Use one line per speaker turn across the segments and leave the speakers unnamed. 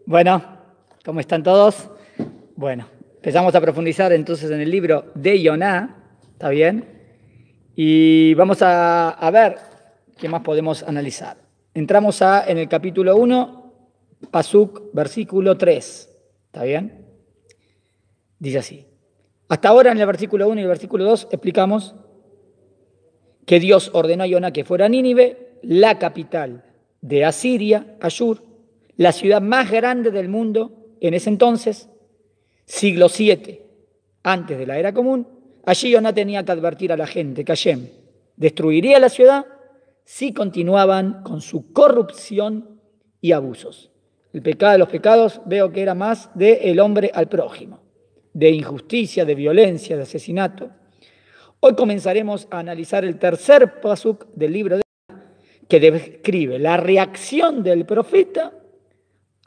Bueno, ¿cómo están todos? Bueno, empezamos a profundizar entonces en el libro de Yoná, ¿está bien? Y vamos a ver qué más podemos analizar. Entramos en el capítulo 1, Pasuk, versículo 3, ¿está bien? Dice así. Hasta ahora en el versículo 1 y el versículo 2 explicamos que Dios ordenó a Yoná que fuera a Nínive, la capital de Asiria, Ashur, la ciudad más grande del mundo en ese entonces, siglo 7 antes de la era común. Allí Yoná tenía que advertir a la gente que Hashem destruiría la ciudad si continuaban con su corrupción y abusos. El pecado de los pecados veo que era más del hombre al prójimo, de injusticia, de violencia, de asesinato. Hoy comenzaremos a analizar el tercer pasuk del libro de que describe la reacción del profeta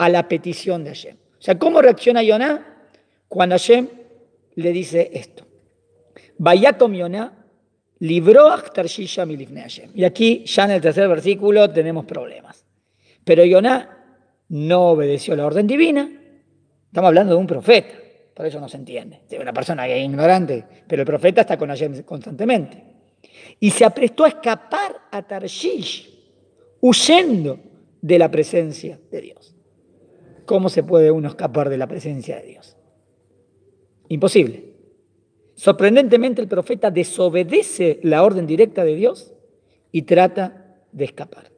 a la petición de Hashem. O sea, ¿cómo reacciona Yoná cuando Hashem le dice esto? Vayakom Yoná libró a Tarshisha milifnei Hashem. Y aquí, ya en el tercer versículo, tenemos problemas. Pero Yoná no obedeció la orden divina. Estamos hablando de un profeta, por eso no se entiende. Es una persona que es ignorante, pero el profeta está con Hashem constantemente. Y se aprestó a escapar a Tarshish, huyendo de la presencia de Dios. ¿Cómo se puede uno escapar de la presencia de Dios? Imposible. Sorprendentemente, el profeta desobedece la orden directa de Dios y trata de escapar.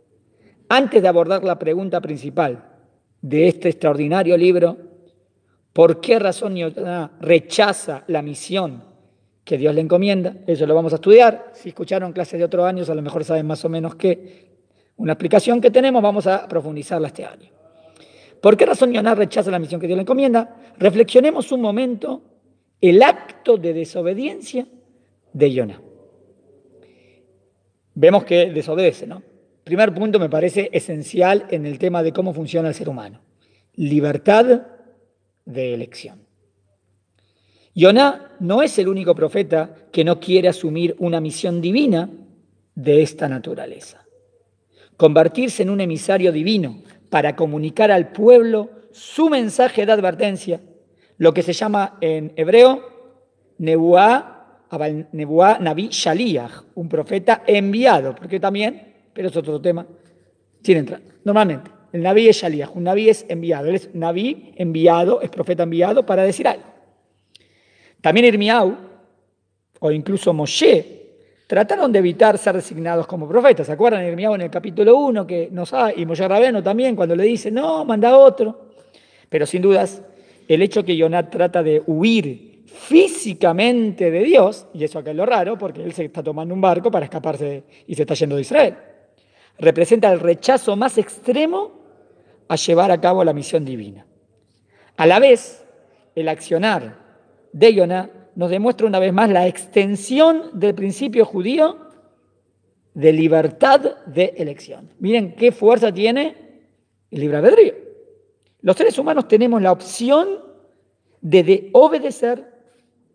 Antes de abordar la pregunta principal de este extraordinario libro, ¿por qué razón Yoná rechaza la misión que Dios le encomienda? Eso lo vamos a estudiar. Si escucharon clases de otros años, a lo mejor saben más o menos que una explicación que tenemos, vamos a profundizarla este año. ¿Por qué razón Yoná rechaza la misión que Dios le encomienda? Reflexionemos un momento el acto de desobediencia de Yoná. Vemos que desobedece, ¿no? Primer punto me parece esencial en el tema de cómo funciona el ser humano. Libertad de elección. Yoná no es el único profeta que no quiere asumir una misión divina de esta naturaleza. Convertirse en un emisario divino para comunicar al pueblo su mensaje de advertencia, lo que se llama en hebreo Nebuá Naví Shaliach, un profeta enviado, porque también, pero es otro tema, sin entrar. Normalmente, el Naví es Shaliach, un Naví es enviado, él es Naví enviado, es profeta enviado para decir algo. También Irmiau, o incluso Moshe, trataron de evitar ser designados como profetas. ¿Se acuerdan de Irmiau en el capítulo 1 que nos y Moshe Rabeno también cuando le dice, no, manda otro? Pero sin dudas, el hecho que Yoná trata de huir físicamente de Dios, y eso acá es lo raro, porque él se está tomando un barco para escaparse y se está yendo de Israel, representa el rechazo más extremo a llevar a cabo la misión divina. A la vez, el accionar de Yoná nos demuestra una vez más la extensión del principio judío de libertad de elección. Miren qué fuerza tiene el libre albedrío. Los seres humanos tenemos la opción de obedecer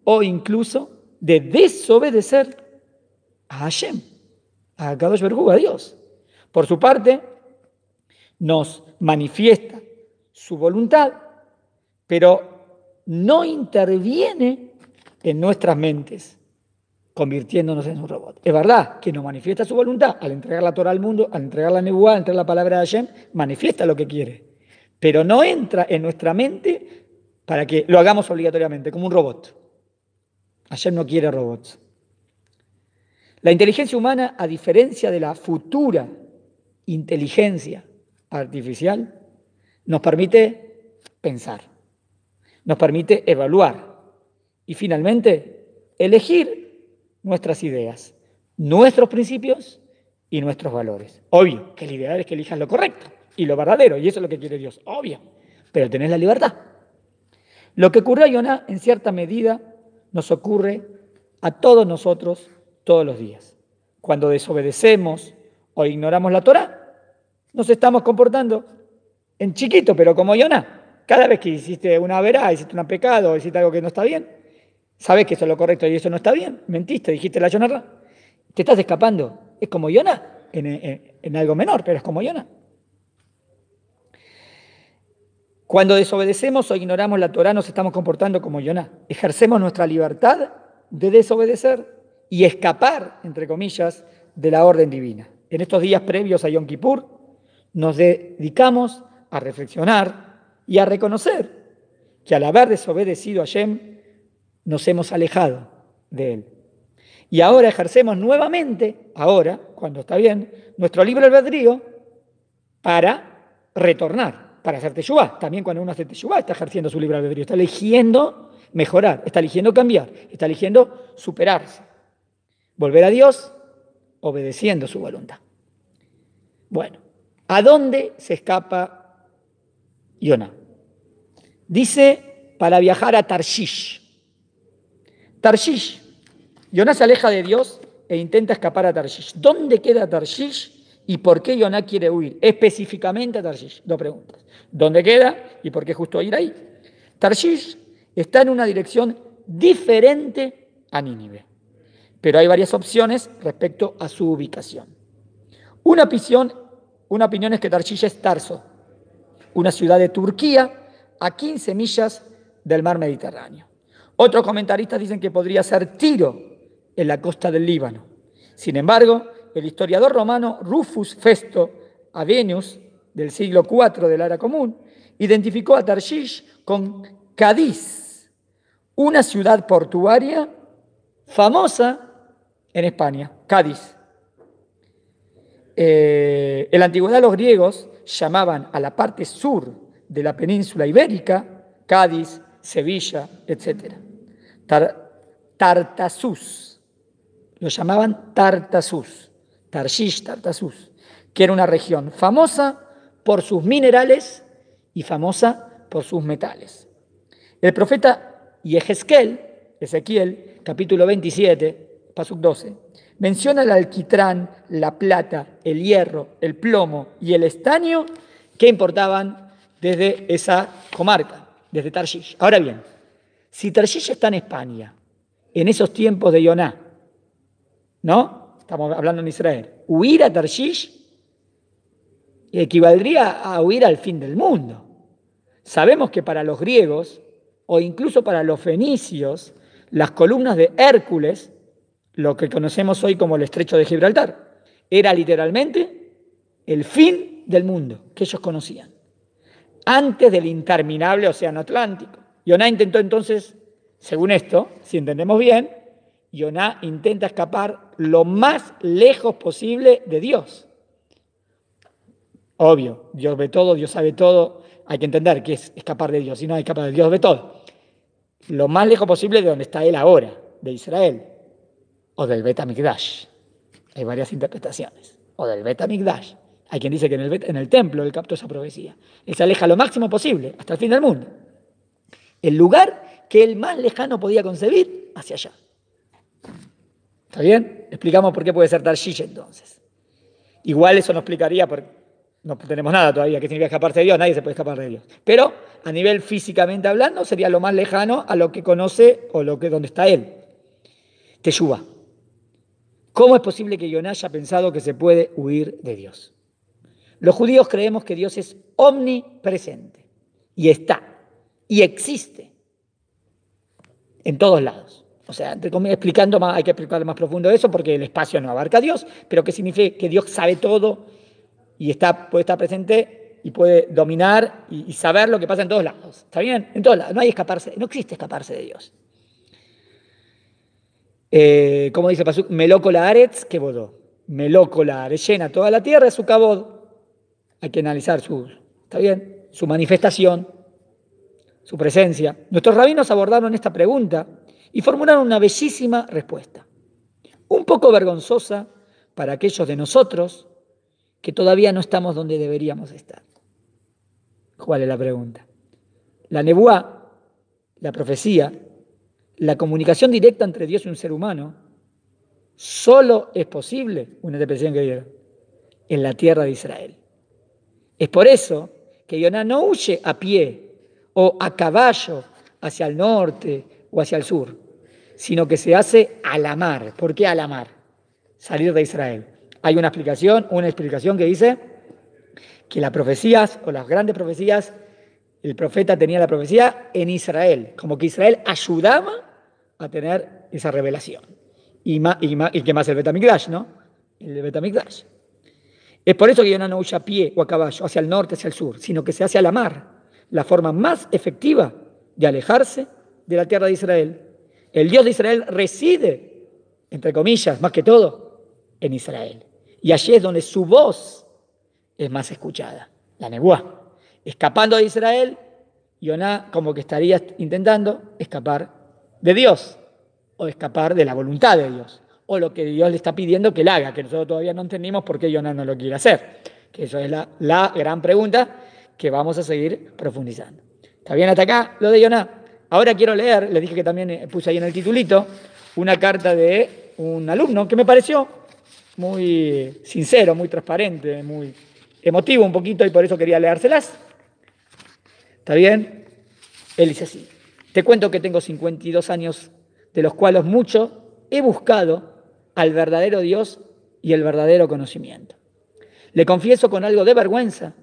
o incluso de desobedecer a Hashem, a Kadosh Baruj Hu, a Dios. Por su parte, nos manifiesta su voluntad, pero no interviene en nuestras mentes, convirtiéndonos en un robot. Es verdad que nos manifiesta su voluntad al entregar la Torah al mundo, al entregar la Nebuá, al entregar la palabra de Hashem, manifiesta lo que quiere, pero no entra en nuestra mente para que lo hagamos obligatoriamente, como un robot. Hashem no quiere robots. La inteligencia humana, a diferencia de la futura inteligencia artificial, nos permite pensar, nos permite evaluar y finalmente elegir nuestras ideas, nuestros principios y nuestros valores. Obvio que el ideal es que elijas lo correcto y lo verdadero, y eso es lo que quiere Dios, obvio, pero tenés la libertad. Lo que ocurrió a Yoná en cierta medida nos ocurre a todos nosotros todos los días. Cuando desobedecemos o ignoramos la Torá, nos estamos comportando en chiquito, pero como Yoná. Cada vez que hiciste una verá, hiciste un pecado, hiciste algo que no está bien, sabes que eso es lo correcto y eso no está bien, mentiste, dijiste la Yonarra, te estás escapando. Es como Yoná, en algo menor, pero es como Yoná. Cuando desobedecemos o ignoramos la Torá, nos estamos comportando como Yoná. Ejercemos nuestra libertad de desobedecer y escapar, entre comillas, de la orden divina. En estos días previos a Yom Kippur, nos dedicamos a reflexionar y a reconocer que al haber desobedecido a Hashem, nos hemos alejado de él. Y ahora ejercemos nuevamente, ahora, cuando está bien, nuestro libre albedrío para retornar, para hacer teshuvá. También cuando uno hace teshuvá está ejerciendo su libre albedrío, está eligiendo mejorar, está eligiendo cambiar, está eligiendo superarse. Volver a Dios obedeciendo su voluntad. Bueno, ¿a dónde se escapa Yoná? Dice, para viajar a Tarshish. Tarshish. Yoná se aleja de Dios e intenta escapar a Tarshish. ¿Dónde queda Tarshish y por qué Yoná quiere huir? Específicamente a Tarshish. Dos preguntas. ¿Dónde queda y por qué justo ir ahí? Tarshish está en una dirección diferente a Nínive, pero hay varias opciones respecto a su ubicación. Una opinión es que Tarshish es Tarso, una ciudad de Turquía a 15 millas del mar Mediterráneo. Otros comentaristas dicen que podría ser Tiro, en la costa del Líbano. Sin embargo, el historiador romano Rufus Festo Avenius, del siglo IV de la Era Común, identificó a Tarshish con Cádiz, una ciudad portuaria famosa en España, Cádiz. En la antigüedad los griegos llamaban a la parte sur de la península ibérica Cádiz, Sevilla, etc. Tartessus, lo llamaban Tartessus, Tarshish, Tartessus, que era una región famosa por sus minerales y famosa por sus metales. El profeta Ezequiel, capítulo 27, pasuk 12, menciona el alquitrán, la plata, el hierro, el plomo y el estaño que importaban desde esa comarca, desde Tarshish. Ahora bien, si Tarshish está en España, en esos tiempos de Yoná, ¿no? Estamos hablando en Israel. Huir a Tarshish equivaldría a huir al fin del mundo. Sabemos que para los griegos, o incluso para los fenicios, las columnas de Hércules, lo que conocemos hoy como el Estrecho de Gibraltar, era literalmente el fin del mundo que ellos conocían, antes del interminable océano Atlántico. Yoná intentó entonces, según esto, si entendemos bien, Yoná intenta escapar lo más lejos posible de Dios. Obvio, Dios ve todo, Dios sabe todo, hay que entender que es escapar de Dios, si no hay que escapar de Dios ve todo. Lo más lejos posible de donde está Él ahora, de Israel, o del Bet HaMikdash. Hay varias interpretaciones. O del Bet HaMikdash. Hay quien dice que en el templo Él captó esa profecía. Él se aleja lo máximo posible, hasta el fin del mundo. El lugar que Él más lejano podía concebir, hacia allá. ¿Está bien? Explicamos por qué puede ser Tarshish entonces. Igual eso no explicaría, porque no tenemos nada todavía, qué significa escaparse de Dios, nadie se puede escapar de Dios. Pero a nivel físicamente hablando, sería lo más lejano a lo que conoce o donde está Él. Teshuvá. ¿Cómo es posible que Yoná haya pensado que se puede huir de Dios? Los judíos creemos que Dios es omnipresente y está y existe en todos lados. O sea, explicando más, hay que explicar más profundo eso porque el espacio no abarca a Dios, pero que significa que Dios sabe todo y puede estar presente y puede dominar y saber lo que pasa en todos lados. ¿Está bien? En todos lados. No existe escaparse de Dios. Como dice Pasuk, Meloko la Aretz que bodó. Meloko la Aretz, llena toda la tierra, es su kabod. Hay que analizar ¿está bien? Su manifestación, su presencia. Nuestros rabinos abordaron esta pregunta y formularon una bellísima respuesta. Un poco vergonzosa para aquellos de nosotros que todavía no estamos donde deberíamos estar. ¿Cuál es la pregunta? La nebuá, la profecía, la comunicación directa entre Dios y un ser humano, solo es posible, una interpretación que dieron, en la tierra de Israel. Es por eso que Yoná no huye a pie o a caballo hacia el norte o hacia el sur, sino que se hace a la mar. ¿Por qué a la mar? Salir de Israel. Hay una explicación que dice que las profecías o las grandes profecías el profeta tenía la profecía en Israel, como que Israel ayudaba a tener esa revelación. Y que más el Betamigdash, ¿no? El Betamigdash. Es por eso que Yoná no huye a pie o a caballo, hacia el norte, hacia el sur, sino que se hace a la mar, la forma más efectiva de alejarse de la tierra de Israel. El Dios de Israel reside, entre comillas, más que todo, en Israel. Y allí es donde su voz es más escuchada, la Nebuá. Escapando de Israel, Yoná como que estaría intentando escapar de Dios, o escapar de la voluntad de Dios, o lo que Dios le está pidiendo que él haga, que nosotros todavía no entendimos por qué Yoná no lo quiere hacer. Que eso es la gran pregunta que vamos a seguir profundizando. ¿Está bien hasta acá lo de Yoná? Ahora quiero leer, les dije que también puse ahí en el titulito, una carta de un alumno que me pareció muy sincero, muy transparente, muy emotivo un poquito, y por eso quería leérselas. ¿Está bien? Él dice así: te cuento que tengo 52 años, de los cuales mucho he buscado al verdadero Dios y el verdadero conocimiento. Le confieso con algo de vergüenza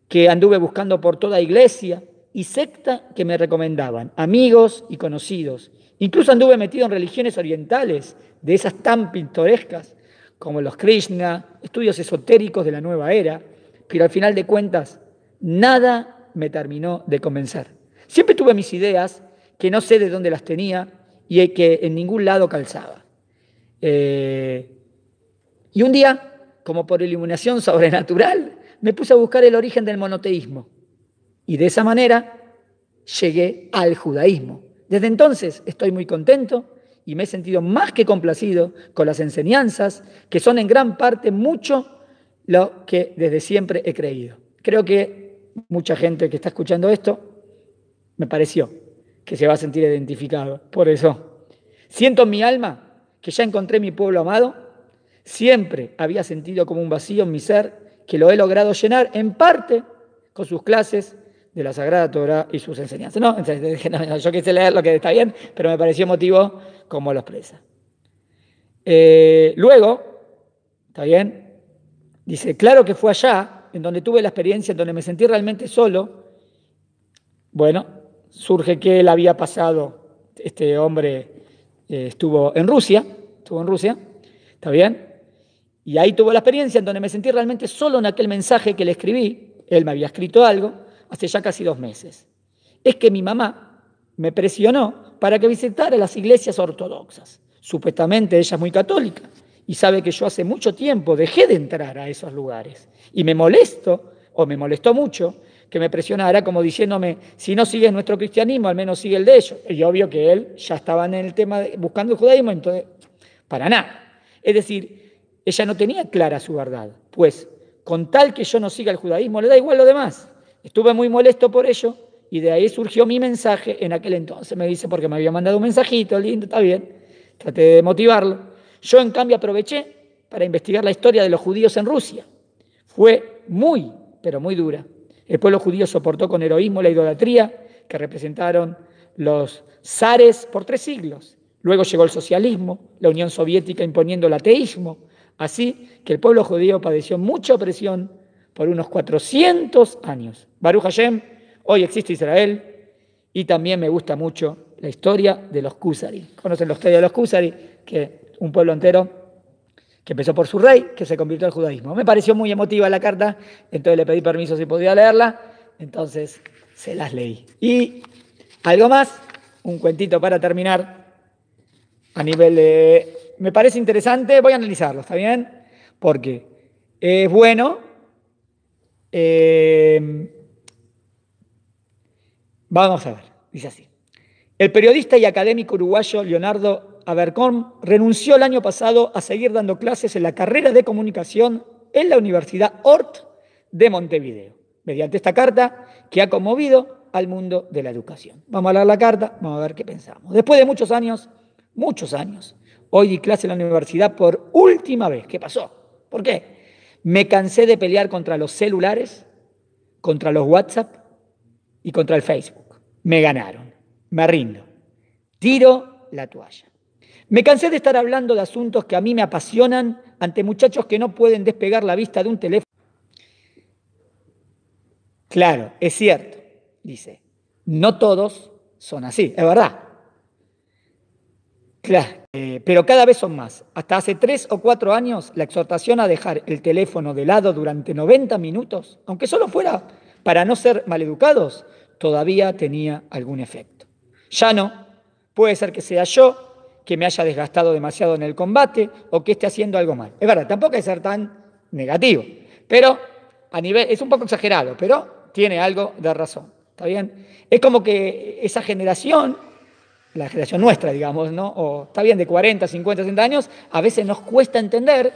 que anduve buscando por toda iglesia y secta que me recomendaban, amigos y conocidos. Incluso anduve metido en religiones orientales, de esas tan pintorescas como los Krishna, estudios esotéricos de la nueva era, pero al final de cuentas nada me terminó de convencer. Siempre tuve mis ideas, que no sé de dónde las tenía y que en ningún lado calzaba. Y un día, como por iluminación sobrenatural, me puse a buscar el origen del monoteísmo. Y de esa manera llegué al judaísmo. Desde entonces estoy muy contento y me he sentido más que complacido con las enseñanzas, que son en gran parte mucho lo que desde siempre he creído. Creo que mucha gente que está escuchando esto, me pareció que se va a sentir identificado. Por eso, siento en mi alma que ya encontré mi pueblo amado. Siempre había sentido como un vacío en mi ser, que lo he logrado llenar en parte con sus clases de la Sagrada Torah y sus enseñanzas. No, yo quise leer lo que está bien, pero me pareció emotivo como lo expresa. Luego, ¿está bien? Dice, claro que fue allá, en donde tuve la experiencia, en donde me sentí realmente solo. Bueno, surge que él había pasado, este hombre estuvo en Rusia, ¿está bien? Y ahí tuvo la experiencia en donde me sentí realmente solo en aquel mensaje que le escribí. Él me había escrito algo hace ya casi 2 meses. Es que mi mamá me presionó para que visitara las iglesias ortodoxas. Supuestamente ella es muy católica y sabe que yo hace mucho tiempo dejé de entrar a esos lugares. Y me molestó mucho que me presionara como diciéndome, si no sigues nuestro cristianismo, al menos sigue el de ellos. Y obvio que él ya estaba en el tema buscando el judaísmo, entonces, para nada. Es decir, ella no tenía clara su verdad, pues con tal que yo no siga el judaísmo, le da igual lo demás. Estuve muy molesto por ello y de ahí surgió mi mensaje en aquel entonces. Me dice, porque me había mandado un mensajito, lindo, está bien, traté de motivarlo. Yo, en cambio, aproveché para investigar la historia de los judíos en Rusia. Fue muy, pero muy dura. El pueblo judío soportó con heroísmo la idolatría que representaron los zares por 3 siglos. Luego llegó el socialismo, la Unión Soviética imponiendo el ateísmo. Así que el pueblo judío padeció mucha opresión por unos 400 años. Baruch Hashem, hoy existe Israel, y también me gusta mucho la historia de los Kuzari. ¿Conocen la historia de los Kuzari? Que un pueblo entero que empezó por su rey, que se convirtió al judaísmo. Me pareció muy emotiva la carta, entonces le pedí permiso si podía leerla, entonces se las leí. Y algo más, un cuentito para terminar, a nivel de... Me parece interesante, voy a analizarlo, ¿está bien? Porque es bueno. Vamos a ver, dice así. El periodista y académico uruguayo Leonardo Abercorn renunció el año pasado a seguir dando clases en la carrera de comunicación en la Universidad Hort de Montevideo, mediante esta carta que ha conmovido al mundo de la educación. Vamos a leer la carta, vamos a ver qué pensamos. Después de muchos años, hoy di clase en la universidad por última vez. ¿Qué pasó? ¿Por qué? Me cansé de pelear contra los celulares, contra los WhatsApp y contra el Facebook. Me ganaron. Me rindo. Tiro la toalla. Me cansé de estar hablando de asuntos que a mí me apasionan ante muchachos que no pueden despegar la vista de un teléfono. Claro, es cierto. dice, no todos son así, es verdad. Claro, pero cada vez son más. Hasta hace 3 o 4 años, la exhortación a dejar el teléfono de lado durante 90 minutos, aunque solo fuera para no ser maleducados, todavía tenía algún efecto. Ya no, puede ser que sea yo, que me haya desgastado demasiado en el combate o que esté haciendo algo mal. Es verdad, tampoco hay que ser tan negativo, pero a nivel, es un poco exagerado, pero tiene algo de razón. ¿Está bien? Es como que esa generación, la generación nuestra, digamos, ¿no? O está bien, de 40, 50, 60 años, a veces nos cuesta entender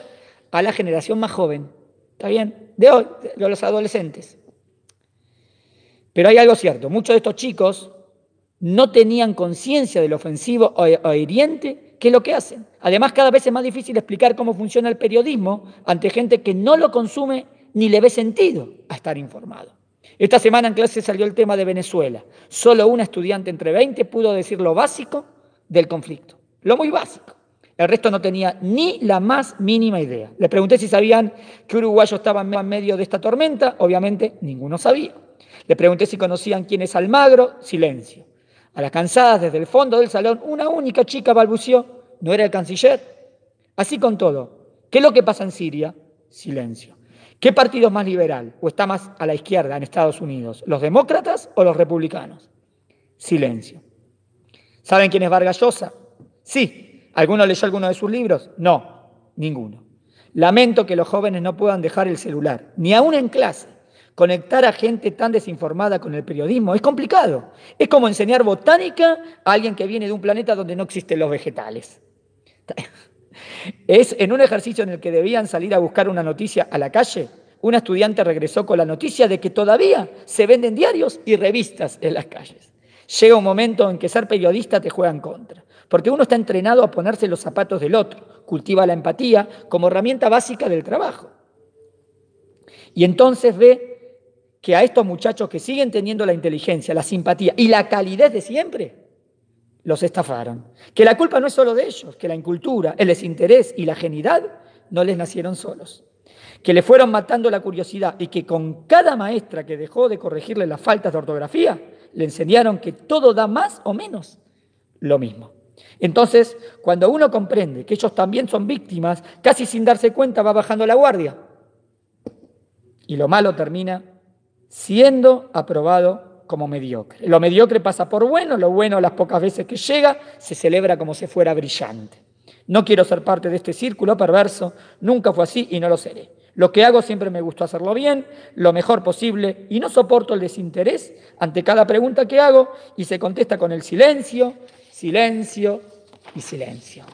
a la generación más joven. ¿Está bien? De hoy, de los adolescentes. Pero hay algo cierto, muchos de estos chicos no tenían conciencia del ofensivo o hiriente que es lo que hacen. Además, cada vez es más difícil explicar cómo funciona el periodismo ante gente que no lo consume ni le ve sentido a estar informado. Esta semana en clase salió el tema de Venezuela. Solo una estudiante entre 20 pudo decir lo básico del conflicto, lo muy básico. El resto no tenía ni la más mínima idea. Le pregunté si sabían que Uruguayo estaba en medio de esta tormenta. Obviamente, ninguno sabía. Le pregunté si conocían quién es Almagro. Silencio. A las cansadas, desde el fondo del salón, una única chica balbuceó. ¿No era el canciller? Así con todo. ¿Qué es lo que pasa en Siria? Silencio. ¿Qué partido es más liberal o está más a la izquierda en Estados Unidos? ¿Los demócratas o los republicanos? Silencio. ¿Saben quién es Vargas Llosa? Sí. ¿Alguno leyó alguno de sus libros? No, ninguno. Lamento que los jóvenes no puedan dejar el celular, ni aún en clase. Conectar a gente tan desinformada con el periodismo es complicado. Es como enseñar botánica a alguien que viene de un planeta donde no existen los vegetales. Es en un ejercicio en el que debían salir a buscar una noticia a la calle. Una estudiante regresó con la noticia de que todavía se venden diarios y revistas en las calles. Llega un momento en que ser periodista te juega en contra, porque uno está entrenado a ponerse los zapatos del otro, cultiva la empatía como herramienta básica del trabajo. Y entonces ve que a estos muchachos que siguen teniendo la inteligencia, la simpatía y la calidez de siempre, los estafaron. Que la culpa no es solo de ellos, que la incultura, el desinterés y la ajenidad no les nacieron solos. Que le fueron matando la curiosidad y que con cada maestra que dejó de corregirle las faltas de ortografía, le enseñaron que todo da más o menos lo mismo. Entonces, cuando uno comprende que ellos también son víctimas, casi sin darse cuenta va bajando la guardia. Y lo malo termina siendo aprobado como mediocre. Lo mediocre pasa por bueno, lo bueno las pocas veces que llega se celebra como si fuera brillante. No quiero ser parte de este círculo perverso, nunca fue así y no lo seré. Lo que hago siempre me gustó hacerlo bien, lo mejor posible y no soporto el desinterés ante cada pregunta que hago y se contesta con el silencio, silencio y silencio.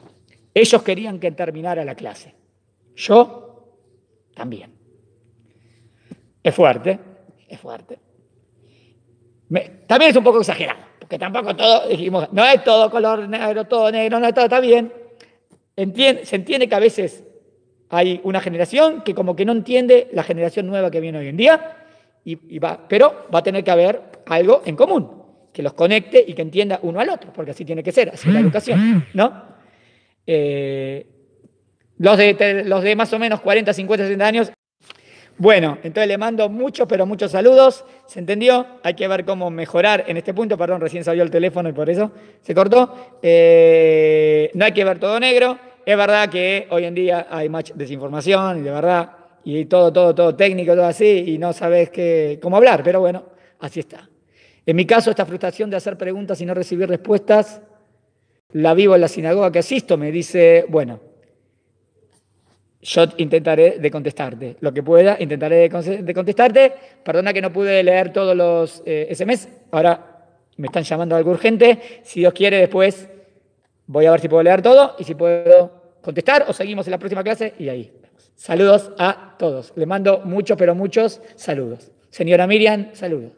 Ellos querían que terminara la clase. Yo también. Es fuerte, es fuerte. También es un poco exagerado, porque tampoco todo, dijimos, no es todo color negro, todo negro, no, todo está bien. Se entiende que a veces hay una generación que como que no entiende la generación nueva que viene hoy en día, pero va a tener que haber algo en común, que los conecte y que entienda uno al otro, porque así tiene que ser, así es la educación, ¿no? Los de más o menos 40, 50, 60 años. Bueno, entonces le mando muchos, pero muchos saludos. ¿Se entendió? Hay que ver cómo mejorar en este punto. Perdón, recién salió el teléfono y por eso se cortó. No hay que ver todo negro. Es verdad que hoy en día hay más desinformación y de verdad, y todo técnico, todo así, y no sabes cómo hablar, pero bueno, así está. En mi caso, esta frustración de hacer preguntas y no recibir respuestas, la vivo en la sinagoga que asisto. Me dice, bueno, yo intentaré de contestarte. Lo que pueda, intentaré de contestarte. Perdona que no pude leer todos los SMS. Ahora me están llamando algo urgente. Si Dios quiere, después voy a ver si puedo leer todo y si puedo contestar o seguimos en la próxima clase y ahí. Saludos a todos. Le mando muchos, pero muchos saludos. Señora Miriam, saludos.